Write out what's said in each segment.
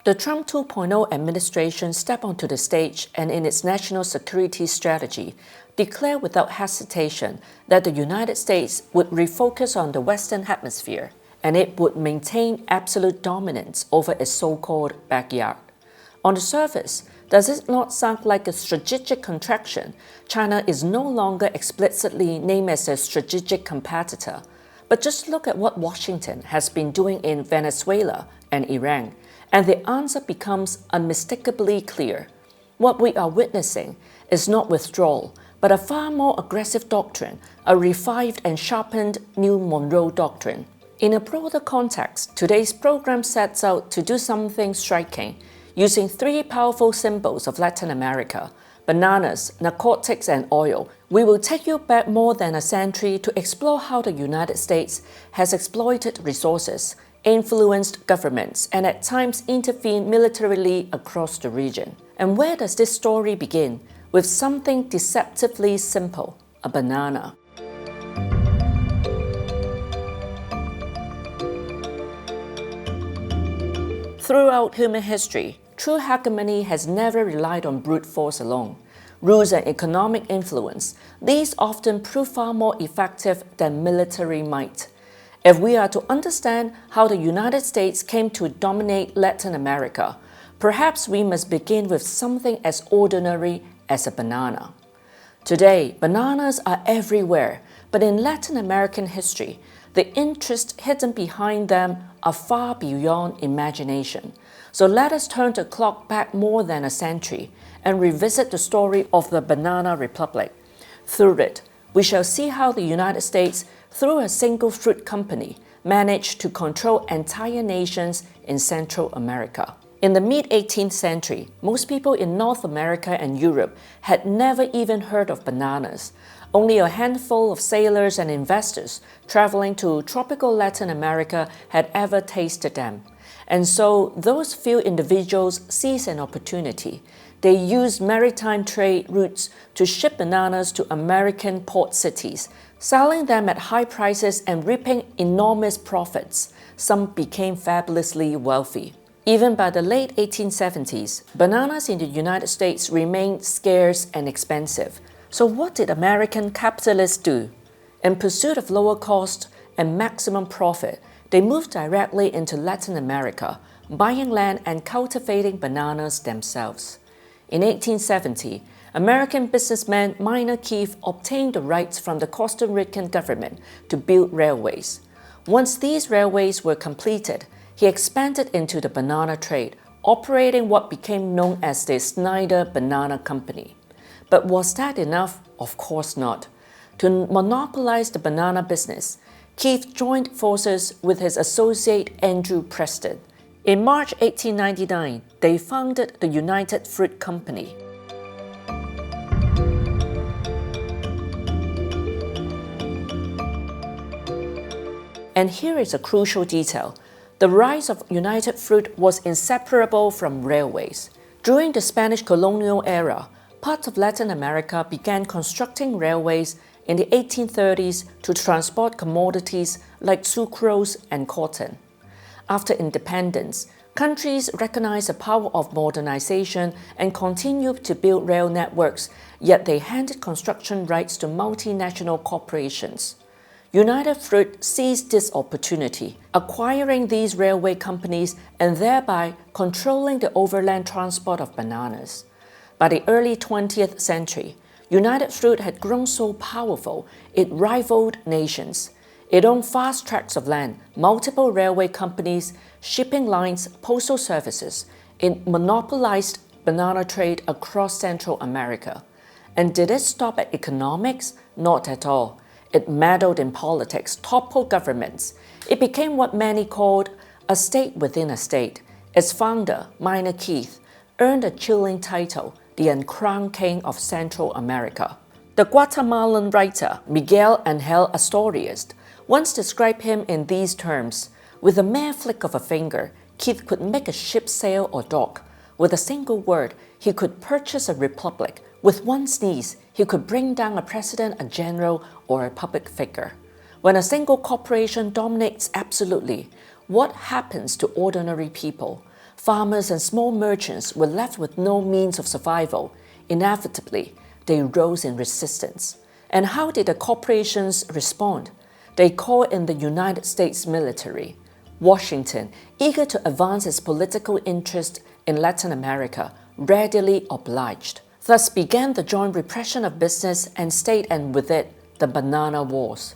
The Trump 2.0 administration stepped onto the stage and in its national security strategy declared without hesitation that the United States would refocus on the Western Hemisphere and it would maintain absolute dominance over its so-called backyard. On the surface, does it not sound like a strategic contraction? China is no longer explicitly named as a strategic competitor. But just look at what Washington has been doing in Venezuela and Iran, and the answer becomes unmistakably clear. What we are witnessing is not withdrawal, but a far more aggressive doctrine, a revived and sharpened New-Monroe Doctrine. In a broader context, today's program sets out to do something striking, using three powerful symbols of Latin America: bananas, narcotics, and oil. We will take you back more than a century to explore how the United States has exploited resources, influenced governments, and at times intervened militarily across the region. And where does this story begin? With something deceptively simple: a banana. Throughout human history, true hegemony has never relied on brute force alone. Rules and economic influence, these often prove far more effective than military might. If we are to understand how the United States came to dominate Latin America, perhaps we must begin with something as ordinary as a banana. Today, bananas are everywhere, but in Latin American history, the interests hidden behind them are far beyond imagination. So let us turn the clock back more than a century and revisit the story of the Banana Republic. Through it, we shall see how the United States, through a single fruit company, managed to control entire nations in Central America. In the mid-18th century, most people in North America and Europe had never even heard of bananas. Only a handful of sailors and investors traveling to tropical Latin America had ever tasted them. And so those few individuals seized an opportunity. They used maritime trade routes to ship bananas to American port cities, selling them at high prices and reaping enormous profits. Some became fabulously wealthy. Even by the late 1870s, bananas in the United States remained scarce and expensive. So what did American capitalists do? In pursuit of lower cost and maximum profit, they moved directly into Latin America, buying land and cultivating bananas themselves. In 1870, American businessman Minor Keith obtained the rights from the Costa Rican government to build railways. Once these railways were completed, he expanded into the banana trade, operating what became known as the Snyder Banana Company. But was that enough? Of course not. To monopolize the banana business, Keith joined forces with his associate Andrew Preston. In March 1899, they founded the United Fruit Company. And here is a crucial detail. The rise of United Fruit was inseparable from railways. During the Spanish colonial era, parts of Latin America began constructing railways in the 1830s to transport commodities like sucrose and cotton. After independence, countries recognized the power of modernization and continued to build rail networks, yet they handed construction rights to multinational corporations. United Fruit seized this opportunity, acquiring these railway companies and thereby controlling the overland transport of bananas. By the early 20th century, United Fruit had grown so powerful it rivaled nations. It owned vast tracts of land, multiple railway companies, shipping lines, postal services. It monopolized banana trade across Central America. And did it stop at economics? Not at all. It meddled in politics, toppled governments. It became what many called a state within a state. Its founder, Minor Keith, earned a chilling title, the uncrowned king of Central America. The Guatemalan writer Miguel Ángel Asturias once described him in these terms: with a mere flick of a finger, Keith could make a ship sail or dock. With a single word, he could purchase a republic. With one sneeze, he could bring down a president, a general, or a public figure. When a single corporation dominates absolutely, what happens to ordinary people? farmers and small merchants were left with no means of survival. Inevitably, they rose in resistance. And how did the corporations respond? They called in the United States military. Washington, eager to advance its political interest in Latin America, readily obliged. Thus began the joint repression of business and state, and with it, the Banana Wars.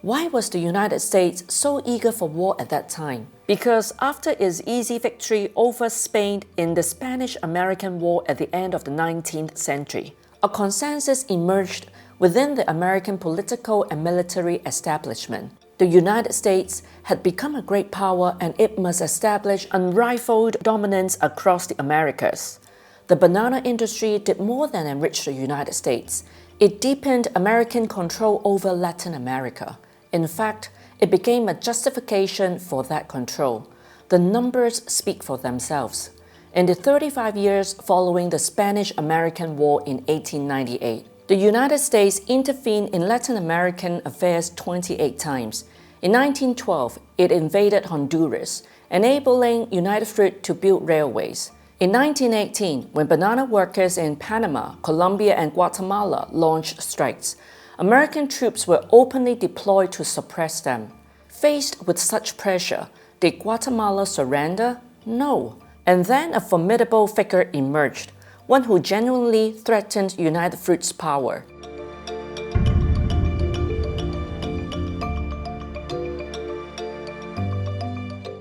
Why was the United States so eager for war at that time? Because after its easy victory over Spain in the Spanish-American War at the end of the 19th century, a consensus emerged within the American political and military establishment. The United States had become a great power and it must establish unrivaled dominance across the Americas. The banana industry did more than enrich the United States. It deepened American control over Latin America. In fact, it became a justification for that control. The numbers speak for themselves. In the 35 years following the Spanish-American War in 1898, the United States intervened in Latin American affairs 28 times. In 1912, it invaded Honduras, enabling United Fruit to build railways. In 1918, when banana workers in Panama, Colombia, and Guatemala launched strikes, American troops were openly deployed to suppress them. Faced with such pressure, did Guatemala surrender? No. And then a formidable figure emerged, one who genuinely threatened United Fruit's power.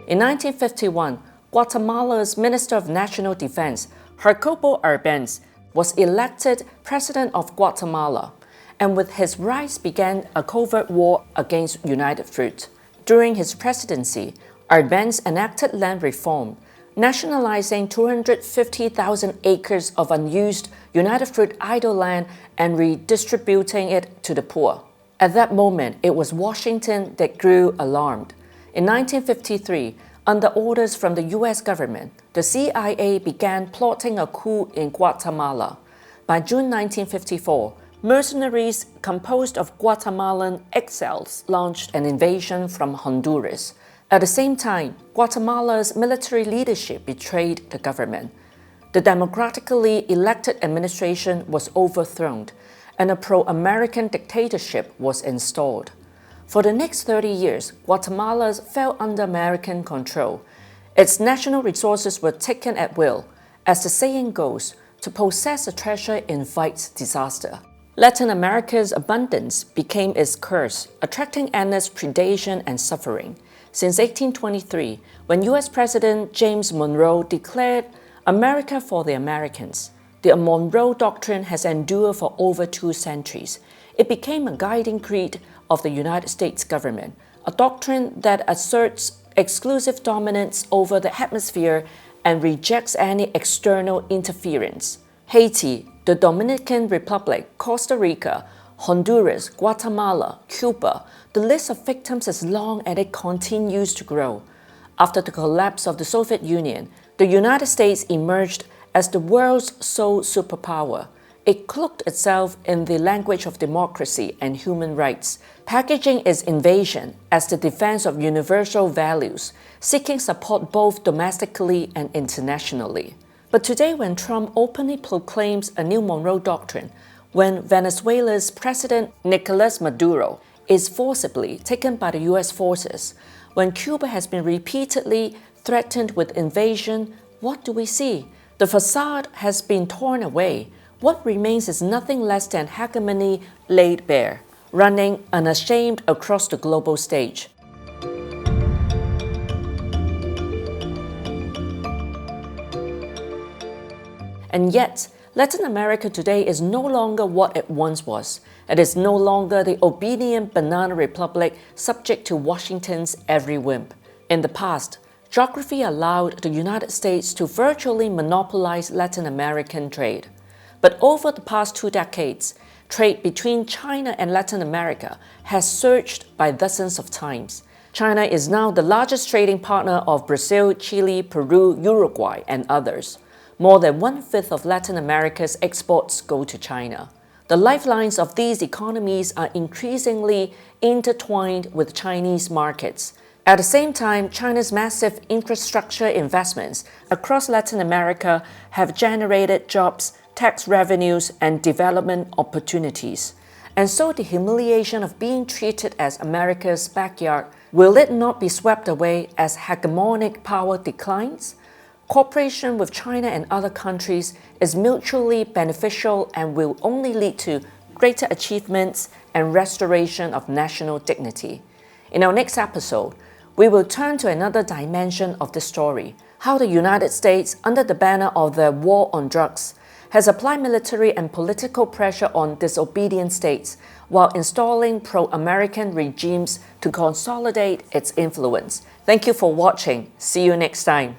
In 1951, Guatemala's Minister of National Defense, Jacobo Arbenz, was elected President of Guatemala, and with his rise began a covert war against United Fruit. During his presidency, Arbenz enacted land reform, nationalizing 250,000 acres of unused United Fruit idle land and redistributing it to the poor. At that moment, it was Washington that grew alarmed. In 1953, under orders from the U.S. government, the CIA began plotting a coup in Guatemala. By June 1954, mercenaries composed of Guatemalan exiles launched an invasion from Honduras. At the same time, Guatemala's military leadership betrayed the government. The democratically elected administration was overthrown, and a pro-American dictatorship was installed. For the next 30 years, Guatemala fell under American control. Its national resources were taken at will. As the saying goes, to possess a treasure invites disaster. Latin America's abundance became its curse, attracting endless predation and suffering. Since 1823, when U.S. President James Monroe declared America for the Americans, the Monroe Doctrine has endured for over 2 centuries. It became a guiding creed of the United States government, a doctrine that asserts exclusive dominance over the hemisphere and rejects any external interference. Haiti, the Dominican Republic, Costa Rica, Honduras, Guatemala, Cuba, the list of victims is long and it continues to grow. After the collapse of the Soviet Union, the United States emerged as the world's sole superpower. It cloaked itself in the language of democracy and human rights, packaging its invasion as the defense of universal values, seeking support both domestically and internationally. But today, when Trump openly proclaims a New-Monroe Doctrine, when Venezuela's President Nicolas Maduro is forcibly taken by the U.S. forces, when Cuba has been repeatedly threatened with invasion, what do we see? The facade has been torn away. What remains is nothing less than hegemony laid bare, running unashamed across the global stage. And yet, Latin America today is no longer what it once was. It is no longer the obedient banana republic subject to Washington's every whim. In the past, geography allowed the United States to virtually monopolize Latin American trade. But over the past 2 decades, trade between China and Latin America has surged by dozens of times. China is now the largest trading partner of Brazil, Chile, Peru, Uruguay, and others. More than 1/5 of Latin America's exports go to China. The lifelines of these economies are increasingly intertwined with Chinese markets. At the same time, China's massive infrastructure investments across Latin America have generated jobs, tax revenues, and development opportunities. And so the humiliation of being treated as America's backyard, will it not be swept away as hegemonic power declines? Cooperation with China and other countries is mutually beneficial and will only lead to greater achievements and restoration of national dignity. In our next episode, we will turn to another dimension of the story, how the United States, under the banner of the war on drugs, has applied military and political pressure on disobedient states while installing pro-American regimes to consolidate its influence. Thank you for watching. See you next time.